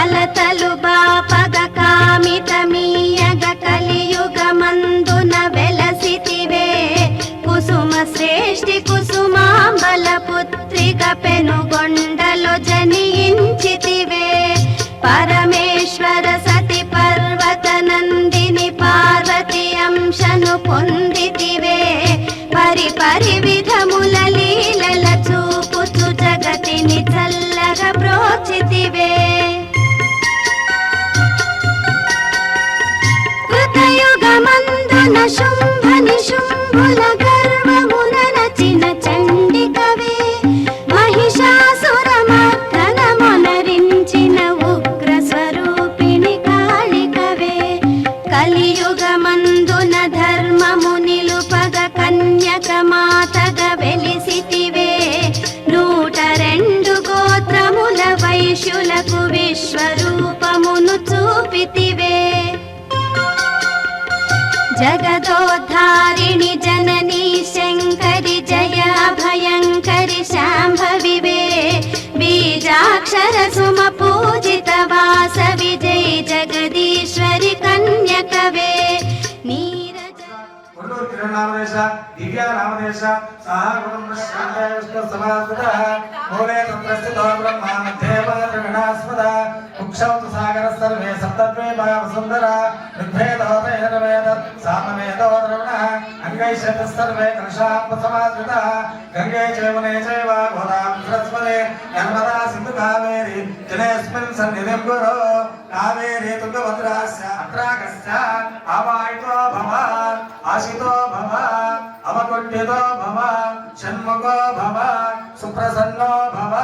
కలతలు బాపగ కామితమీయగ కలియుగమందున వెలసితివే కుసుమ శ్రేష్ఠి కుసుమాంబల పుత్రిక పెనుగొండలో జనించితివే పరమేశ్వర సతి పర్వత నందిని పార్వతి అంశను పొందితివే పరి విధముల లీలల చూపుచు జగతిని చల్లగా బ్రోచితివే కృతయుగమందున శుంభ నిశుంభుల గర్వమున నచిన చండికవే మహిషాసురమర్దనమునరించిన ఉగ్ర స్వరూపిణి కాళికవే కలియుగమందున ధర్మము నిలుపగ కన్యక మాతగ వెలిసితివే 102 గోత్రముల వైశ్యులకు విశ్వరూపమును చూపితివే జగదోద్ధారిణి జననీ శంకరి జయ భయంకరి శాంభవివే బీజాక్షర సుమ పూజిత వాసవి జై జగదీశ్వరి కన్యకవే నామదేశ దివ్య నామదేశ మూలే తంత్రస్థితో బ్రహ్మ మధ్యేవాద్రగణాస్పద కుక్షౌతు సాగర సర్వే సప్తద్వీప వసుంధర ఋగ్వేదోదయవేద సామవేదో ద్రవణ అంగైషత్ సర్వే కలశాత్మసమాశ్రిత గంగే చైవనే చైవ గోదావరి సరస్వతి నర్మదా సింధు కావేరి జలేస్మిన్ సన్నిధిం గురు కావేరి తుంగభద్రాస్య అత్రాగస్య అవాయితో భవ ఆశితో భవ అవకుట్యతో భవ షణ్ముఖో భవ సుప్రసన్నో భవ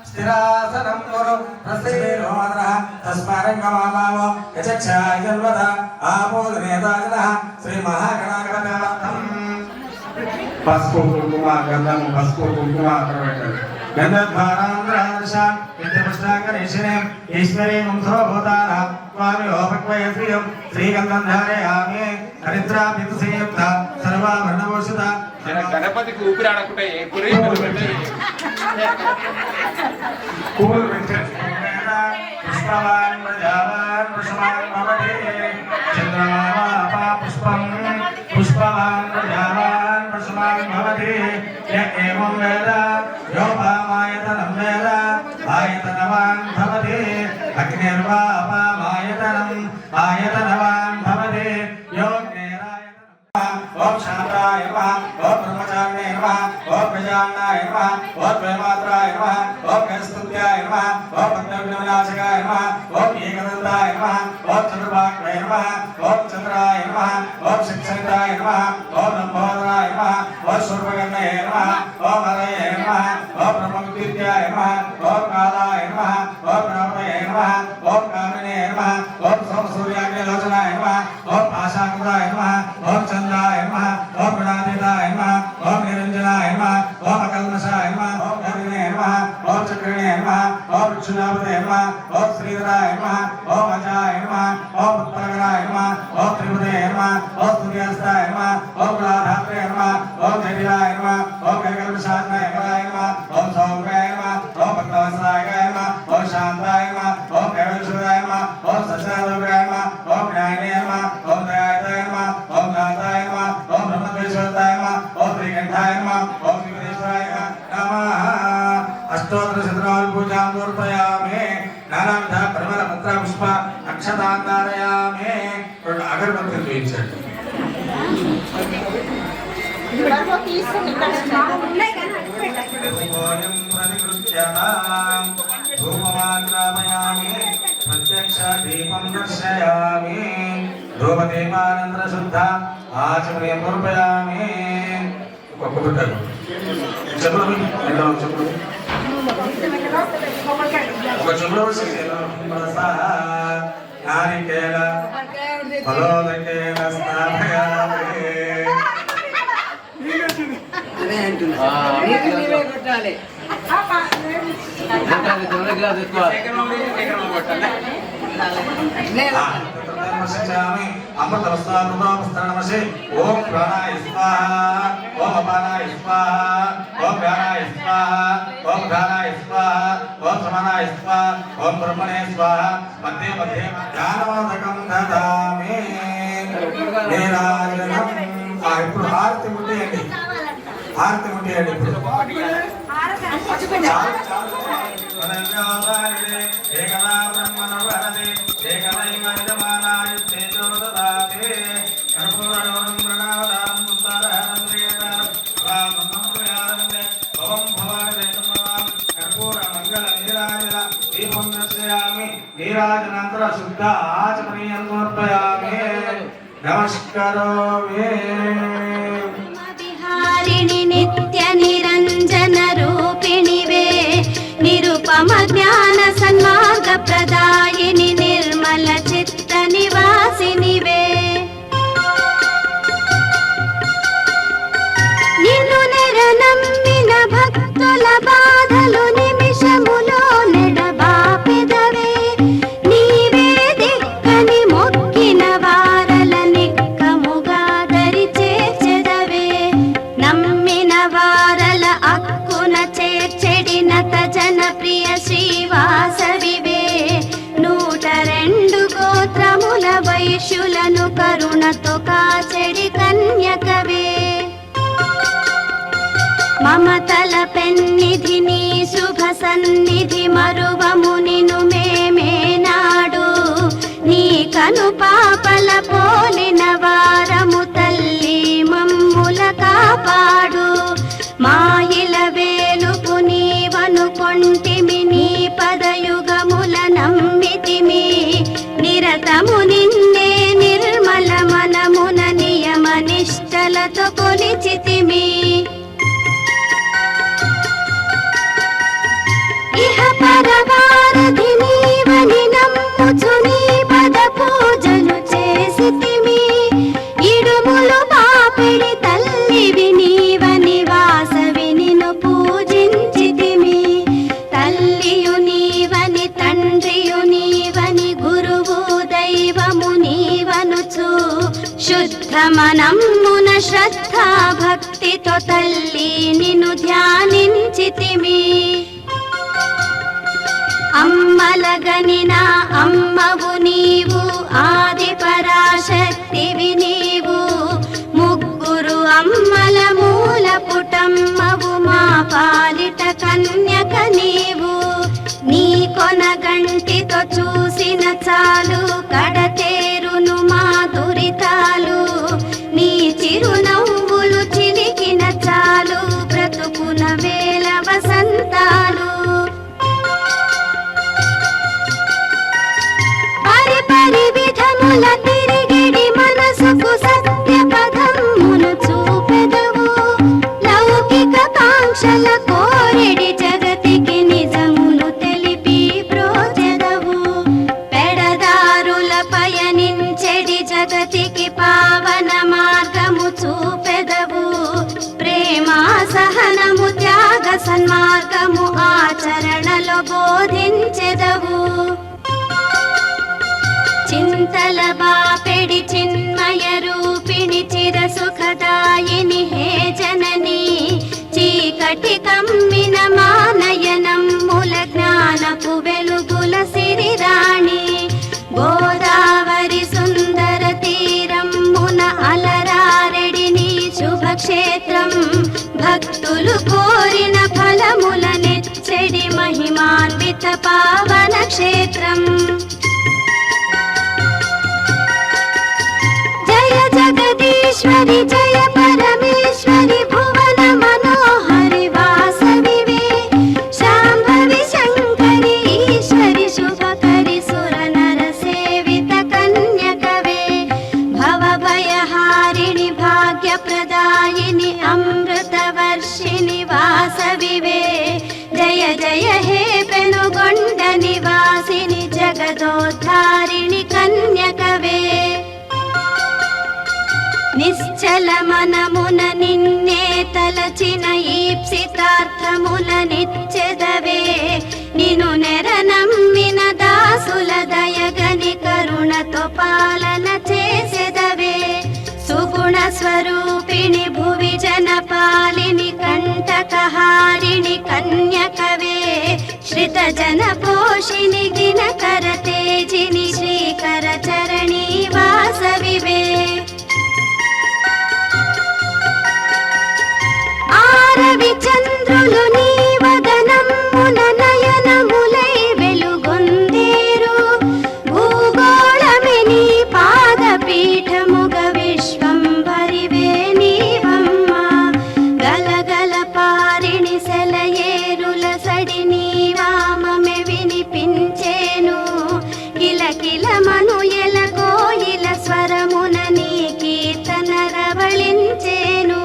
స్థిరాసనం కురు ప్రసిద్ధిరోదర తస్మారంగమామావో యచక్షాయన్వద ఆమోదనేతాజనః శ్రీ మహాగణాధిపత్యర్థం పసుపు కుంకుమ గంధము పసుపు కుంకుమ అక్కడ పెట్టండి గంధద్వారాంధ్రాదర్శ నిత్యపుష్టాంగరేషిణే ఈశ్వరీ వంశోభూతాన స్వామి ఓపక్వయ శ్రీయం శ్రీగంధం ధారయామి హరిద్రాభిషేయుక్త సర్వాభరణభూషిత గణపతికి ఊపిరి ఆడకుంటే పూలు పుష్పవాన్ ప్రజావాన్ పుష్పవాన్ భవతి చంద్రమామా పుష్పం పుష్పవాన్ ప్రజావాన్ పుష్పవాన్ భవతి య ఏవం వేద యోపామాయతనం వేద ఆయతనవాన్ భవతి అగ్నిర్వా అపామాయతనం ఆయతనవాన్ భవతి ఓం శాంతాయ నమః ఓం బ్రహ్మచారిణే నమః ఓం ప్రజాన్నాయ నమః ఓం ప్రేమాత్రాయ నమః ఓం కైస్తుత్యాయ నమః ఓం భక్తవినాశకాయ నమః ఓం ఏకదంతాయ నమః ఓం చంద్రభాగ్యాయ నమః ఓం చంద్రాయ నమః ఓం శిక్షితాయ నమః ఓం లంబోదరాయ నమః ఓం శూర్పకర్ణాయ నమః ఓం హరయే నమః ఓం బ్రహ్మవిద్యాయ నమః ఓం కాలాయ నమః ఓం రామయ నమః ఓం కామినే నమః ఓం సోమసూర్యాగ్నిలోచనాయ నమః ఓం పాశాంకురాయ నమః ఓం చంద్రాయ నమః ఓం గుణాతీతాయ నమః ఓం నిరంజనాయ నమః ఓం అకల్మషాయ నమః ఓం హరిణే నమః ఓం చక్రిణే నమః ఓం వృక్షునాపతే నమః ఓం శ్రీధరాయ నమః ఓం అజాయ నమః ఓం ఉత్తరగరాయ నమః ఓం త్రిపుదే నమః ఓం సూర్యాస్తాయ నమః ఓం రాధాత్రే నమః ఓం జటిలాయ నమః ఓం కైకల్మషాయ నమః ఓం సౌమ్యాయ నమః ఓం భక్తవత్సలాయ నమః ఓం శాంతాయ నమః ఓం కైవల్సురాయ నమః ఓం సత్యనారాయణాయ నమః ఓం జ్ఞానినే నమః ఓం దయాయ నమః ఓం నాథాయ నమః ఓం బ్రహ్మద్వేషాయ నమః ఓం శ్రీకంఠాయ నమః ఓం శ్రీవేశ్వరాయ నమః అష్టోత్తర శతనామ పూజాం సమర్పయామి నానావిధ పరిమళ పత్ర పుష్ప అక్షతాన్ ధారయామి అగరబత్తులు వేయించండి ధూమమాగ్రామయామి ప్రత్యక్ష దీపం దర్శయామి ధూమదీపానంతర శుద్ధ ఆచమనీయం సమర్పయామి ఒక్కొక్కరు చెప్పులు చెప్పులు ఒక చెప్పులు నారికేల ఫలోదకేల స్నాపయామి కొట్టాలి గ్లాస్ ఎక్కువ अमृतवस्त्रामृतोपस्त्रनमसि ओम प्राणाय स्वाहा ओम अपानाय स्वाहा ओम व्यानाय स्वाहा ओम धानाय स्वाहा ओम समानाय स्वाहा ओम ब्रह्मणे स्वाहा मध्ये मध्ये ध्यानोदकं ददामि నీరాజనం ఇప్పుడు హారతి ముట్టేయండి హారతి ముట్టేయండి ఇప్పుడు ఏకదా బ్రహ్మను వరది ఏకదైవ యజమానాయ తేజోదదాతే కర్పూరడోరం ప్రణాదాం ఉత్తరహరం శ్రీయదాం రామం ప్రయాదందే ఓం భవాయ తమః కర్పూర మంగళ నీరాజన దీపం దర్శయామి నీరాజనంతర శుద్ధ ఆచమనీయం సమర్పయామి నమస్కారోమి విహారిణి నిత్య నిరంజన రూపిణివే నిరుపమ జ్ఞాన సన్మార్గ ప్రదాయిని నిర్మల చిత్త నివాసినివే నిన్ను నెరనమ్మిన భక్తుల బాధలు నిమిషములో నెడబాపెదవే నీవే దిక్కని మొక్కిన వారల నిక్కముగా దరి చేర్చెదవే నమ్మిన వారల అక్కున చేర్చెడినత జనప్రియ శ్రీవాసవివే 102 గోత్రముల వైశ్యులను కరుణతో కాచెడి కన్యకవే మమతల పెన్నిధి నీ శుభ సన్నిధి మరువము నిను మేమేనాడు నీ కను పాపల పోలిన వారము తల్లి మమ్ముల కాపాడు మాయిల వేలుపు నీవనుకొంటిమి నీ పదయుగముల నమ్మితిమి నిరతము నిన్నే నిర్మల మనమున నియమ నిష్టలతో కొలిచితిమి ఇహ పరవారధి నీవని నమ్ముచు నీ పద పూజలు చేసితిమి ఇడుములు పాపిడి తల్లివి నీవని వాసవి నిన్ను పూజించితిమి తల్లియు నీవని తండ్రియు నీవని గురువు దైవము నీవనుచు శుద్ధ మనమ్మున శ్రద్ధా భక్తితో తల్లి నిన్ను ధ్యానించితిమి అమ్మలగనిన అమ్మవు నీవు ఆది పరాశక్తివి నీవు ముగ్గురు అమ్మల మూల పుటమ్మవు మా పాలిట కన్యక నీవు నీ కొనగంటితో చూసిన చాలు కడతేరును మా దురితాలు నీ చిరునవ్వులు చిలికిన చాలు బ్రతుకున వేల వసంతాలు పరి విధముల తిరిగిడి మనసుకు సత్య పదమును చూపెదవు లౌకిక కాంక్షల కోరిడి జగతికి నిజమును తెలిపి ప్రోచెదవు పెడదారుల పయనించెడి జగతికి పావన మార్గము చూపెదవు ప్రేమ సహనము త్యాగ సన్మార్గము ఆచరణలో బోధించెదవు చింతల బాపెడి చిన్మయ రూపిణి చిర సుఖదాయిని హే జనని చీకటి కమ్మిన మానయనమ్ముల జ్ఞానపు వెలుగుల సిరిరాణి గోదావరి సుందర తీరమ్మున అలరారెడి నీ శుభక్షేత్రం భక్తులు కోరిన ఫలముల నెచ్చెడి మహిమాన్విత పావన క్షేత్రం జగదీశ్వరి జయ పరమేశ్వరి భువన మనోహరి వాసవివే శాంభవి శంకరి ఈశ్వరి శుభకరి సుర నర సేవిత కన్యకవే భవ భయహారిణి భాగ్య ప్రదాయిని అమృత వర్షిణి వాసవివే జయ జయ హే పెనుగొండ నివాసిని జగదోద్ధారిణి కన్యకవే నిశ్చల మనమున నిన్నే తలచిన ఈప్సితార్థముల నిచ్చెదవే నిను నెర నమ్మిన దాసుల దయగ कल्पहारिणि कन्यकवे श्रितजनपोषिणि दिनकरतेजिनि श्रीकरचरणी वासविवे ఆరవి చంద్రులు నీ వదనమ్మున నయనములై వెలుగొందేరు భూగోళమే నీ పాదపీఠముగ విశ్వంబరివే నీవమ్మ గలగల పారిణి సెలయేరుల సడి నీ వామమె వినిపించేను కిలకిలమను ఎలకోయిల స్వరమున నీ కీర్తన రవళించేను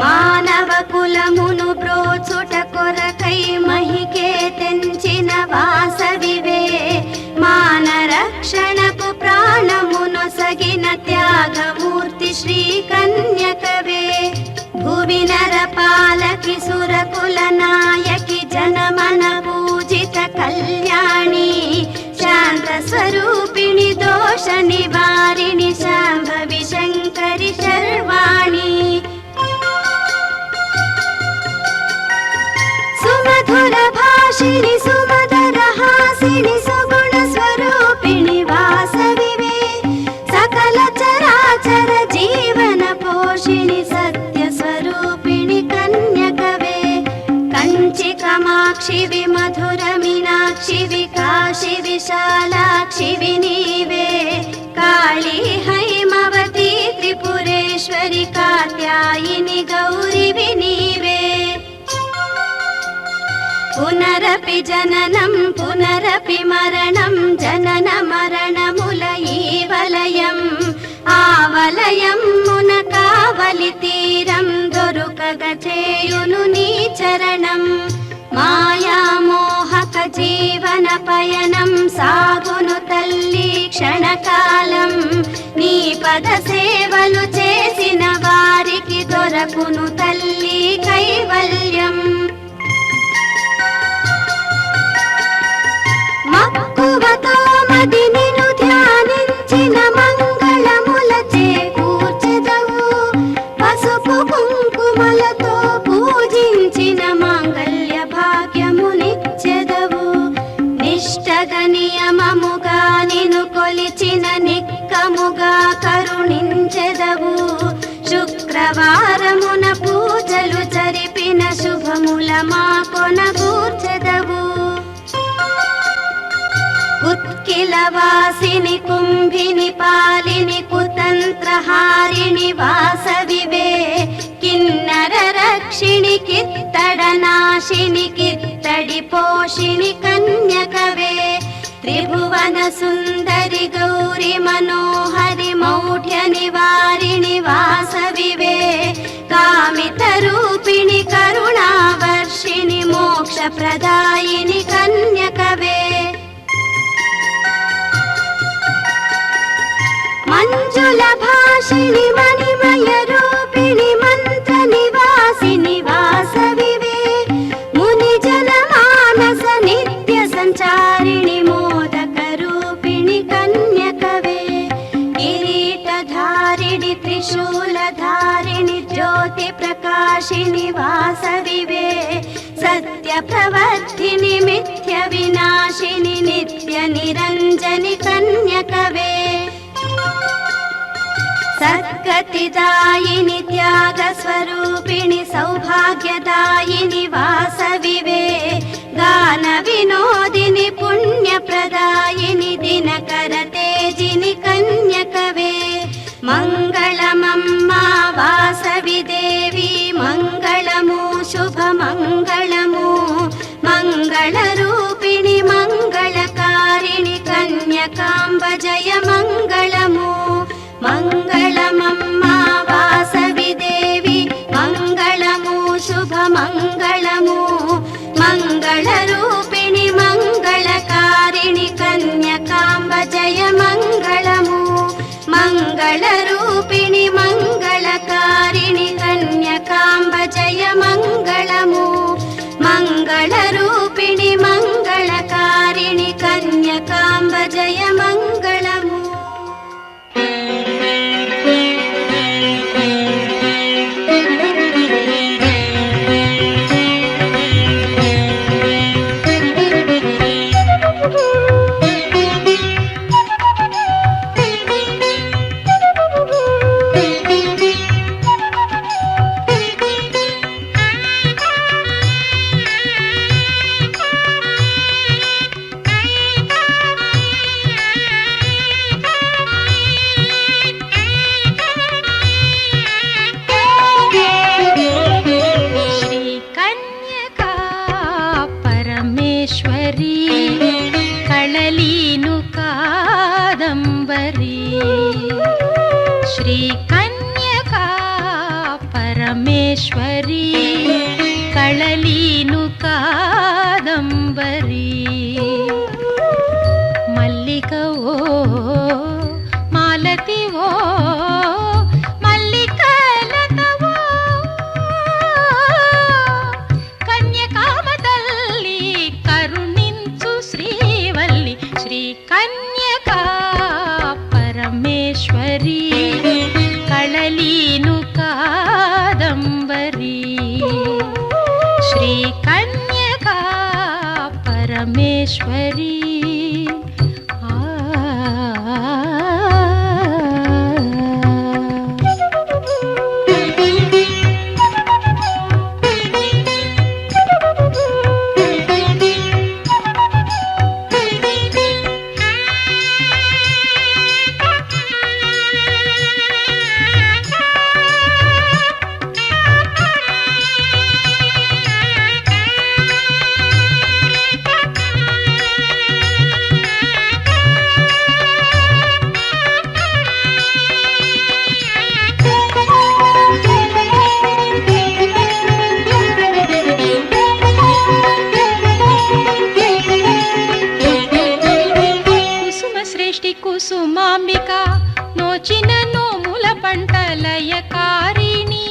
మానవ కులమును బ్రోచుట కొరకై మహికే తెంచిన వాసవివే మాన రక్షణకు ప్రాణమును సగిన త్యాగమూర్తి శ్రీ కన్యకవే భువి నరపాలకి సురకుల నాయకి జనమన పూజిత కళ్యాణి శాంత స్వరూపిణి దోష నివారిణి శాంభవి శంకరి శర్వాణి సుమధుర భాషిణి సుమధుర హాసిని సుగుణ స్వరూపిణి వాసవివే సకల చరాచర జీవన పోషిణి సత్య స్వరూపిణి కన్యకవే కంచి కామాక్షివి మధుర మీనాక్షివి కాశీ విశాలాక్షివి నీవే కాళీ హైమవతి త్రిపురేశ్వరి కాత్యాయిని గౌరివి నీవే పునరపి జననం పునరపి మరణం జనన మరణముల ఈ వలయం ఆవలయం మున కావలి తీరం దొరుకగ చేయును నీ చరణం మాయామోహక జీవన పయనం సాగును తల్లి క్షణకాలం నీ పద సేవలు చేసిన వారికి దొరకును తల్లి కైవల్యం మక్కువతో మది నిన్ను ధ్యానించిన మంగళముల చేకూర్చెదవు పసుపు కుంకుమలతో పూజించిన మాంగళ్య భాగ్యమునిచ్చెదవు నిష్టగ నియమముగా నిన్ను కొలిచిన నిక్కముగా కరుణించెదవు శుక్రవారమున పూజలు జరిపిన శుభముల మా కొనగూర్చెదవు उत्किलवासिनि कुम्भिनि पालिनि कुतन्त्रहारिणि वासविवे किन्नर रक्षिणि कित्तडनाशिनि कित्तडि पोषिणि कन्यकवे त्रिभुवन सुन्दरि गौरि मनोहरि मौढ्य निवारिणि वासविवे कामितरूपिणि करुणावर्षिणि मोक्षप्रदायिनि कन्यकवे మంజుల భాషిణి మణిమయ రూపిణి మంత్ర నివాసిని వాసవివే ముని జన మానస నిత్య సంచారిణి మోదక రూపిణి కన్యకవే కిరీటధారిణి త్రిశూలధారిణి జ్యోతి ప్రకాశిని వాసవివే సత్య ప్రవర్ధిని మిథ్య వినాశిని నిత్య నిరంజని కన్యకవే सद्गतिदायिनि त्यागस्वरूपिणि सौभाग्यदायिनि वासविवे गानविनोदिनि पुण्यप्रदायिनि दिनकरतेजिनि कन्यकवे मङ्गलमम्मा वासवि देवी मङ्गलमु शुभमङ्गलमु मङ्गलरूपिणि मङ्गलकारिणि कन्यकाम्ब जय मङ्गलमु మంగళమమ్మా వాసవి దేవి మంగళము శుభమంగళము మంగళ రూపిణి మంగళకారిణి కన్యకాంబ జయ మంగళము మంగళ రూపిణి మంగళకారిణి కన్యకాంబ జయ మంగళము మంగళ రూపిణి మంగళకారిణి కన్యకాంబ జయ మంగళము పరమేశ్వరి కళలీను కాదంబరి మల్లికవో మాలతివో మల్లికలతవో కన్యకామతల్లి కరుణించు శ్రీవల్లి శ్రీ కన్యకా పరమేశ్వరి కళలీను కాదంబరి శ్రీ కన్యకా పరమేశ్వరి కుసుమాంబిక నోచిన నోముల పంటలయకారిణి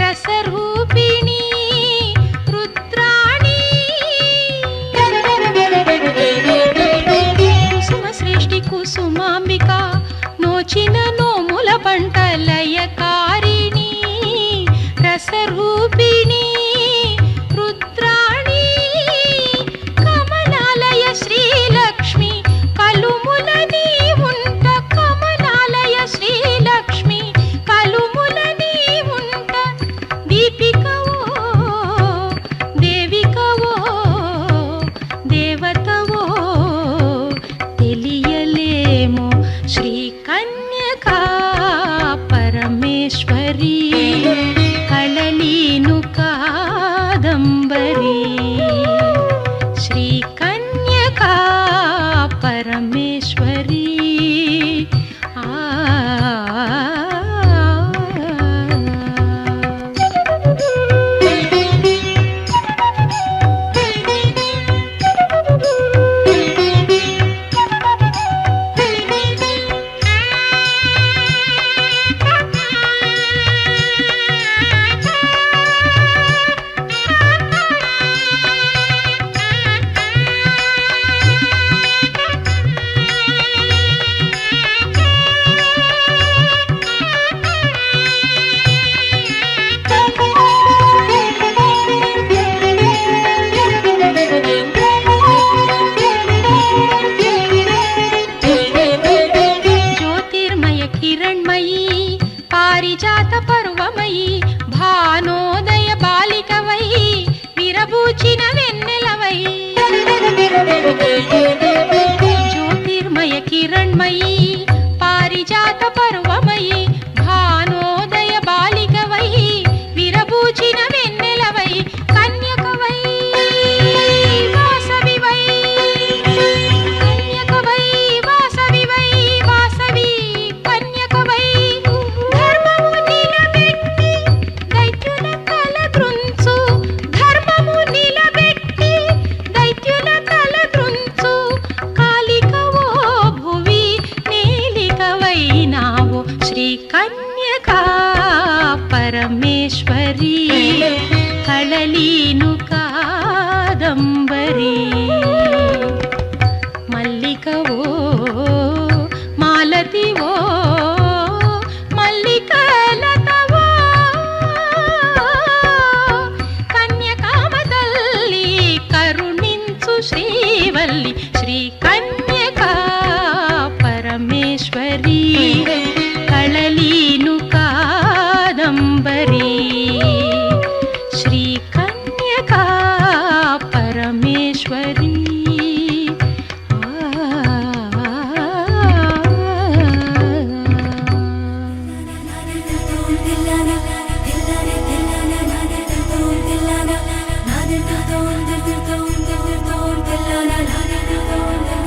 రసరూపిణి రుద్రాణి కుసుమ శ్రేష్ఠి కుసుమాంబిక నోచిన నోముల పంటలయకారిణి రసరూపిణి రుద్రాణి కమలాలయ శ్రీలక్ష్మి కలుముల నీవుంట కమలాలయ శ్రీలక్ష్మి కలుముల నీవుంట దీపికవో దేవికవో దేవతవో తెలియలేమో శ్రీ కన్యకా పరమేశ్వరి కళలీను కాదంబరి శ్రీ కన్యకా పరమేశ్వరి పారిజాత పర్వమయి భానోదయ బాలికవై విరబూచిన వెన్నెలవై జ్యోతిర్మయ కిరణ్మయి పారిజాత పర్వమయి భానోదయ బాలికవై విరబూచిన వెన్నెలవై కన్యకవై వాసవివై కన్యకవై వాసవివై వాసవి కన్యకవై కన్యకా పరమేశ్వరి కళలీను కాదంబరి మల్లికవో మాలతివో మల్లికలతవో కన్యకామతల్లి కరుణించు Srivalli Shri Kanyaka Parameshwari కళలీను Kadambari Shri Kanyaka Parameshwari la la la la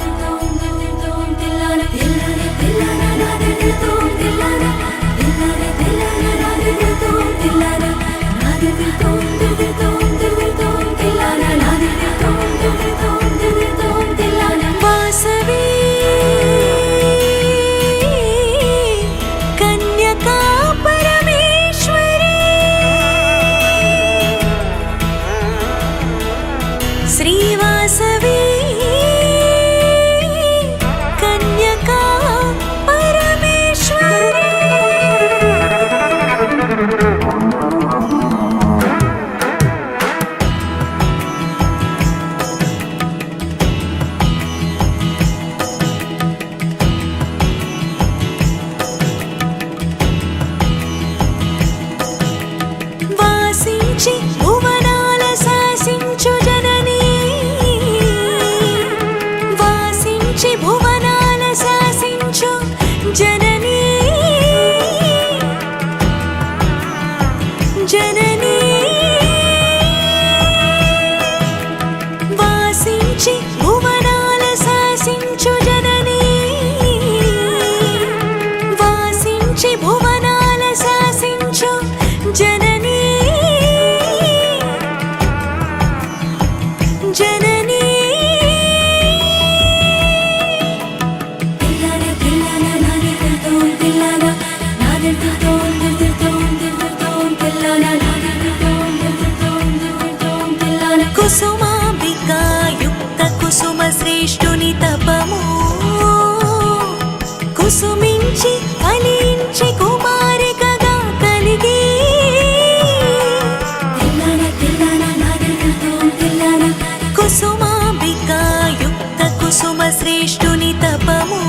శ్రేష్ఠుని తపము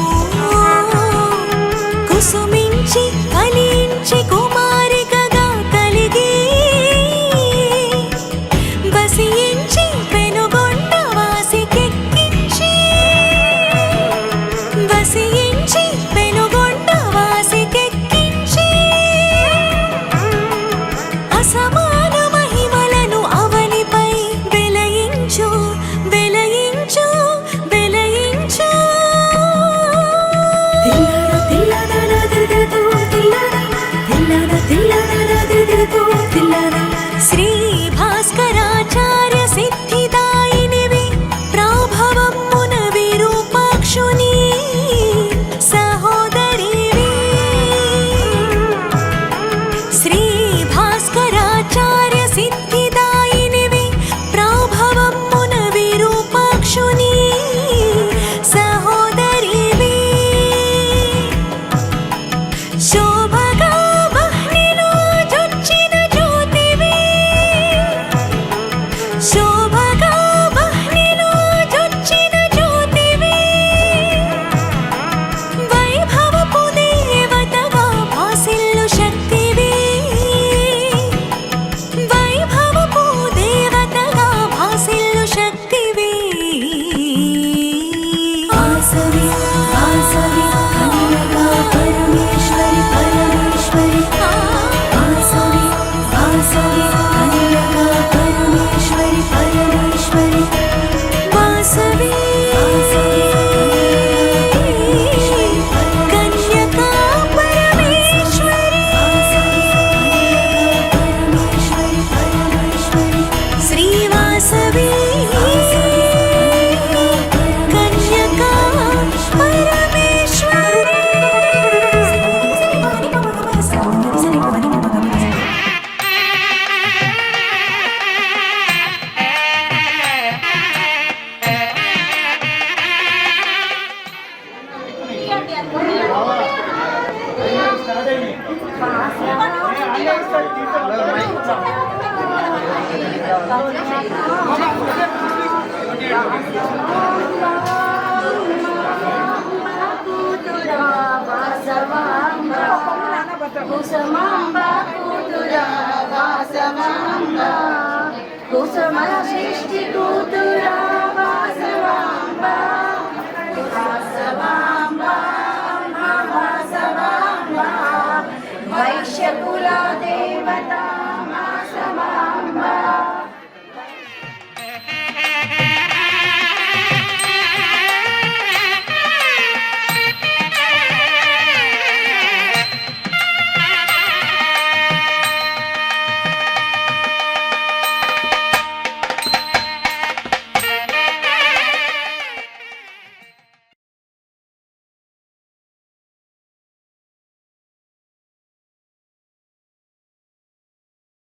కుసుమించి ఫలించి కుమారికగా కలిగి బసించి పెనుగొండ వాసికెక్కించి బసించి పెనుగొండ వాసికెక్కించి అసమాన మహిమలను అవనిపై వెలయించు వెలయించు వెలయించు శ్రీ భాస్కరాచార్య సిద్ధిదాయినివి ప్రాభవమున విరూపాక్షుని సహోదరివి శ్రీ భాస్కరాచార్య సిద్ధిదాయినివి ప్రాభవమున విరూపాక్షుని సహోదరివి శోభగా వహ్నిలో జొచ్చిన జ్యోతివి శోభగా వహ్నిలో జొచ్చిన జ్యోతివి వైభవపు దేవతగా భాసిల్లు శక్తివి వైభవపు దేవతగా భాసిల్లు శక్తివి వాసవి వాసవి కన్యకా పరమేశ్వరి పరమేశ్వరి వాసవి వాసవి కన్యకా పరమేశ్వరి పరమేశ్వరి వాసవి కన్యకా పరమేశ్వరి పరమేశ్వరి పరమేశ్వరి శ్రీ వాసవి కన్యకా పరమేశ్వరి కుసుమాంబ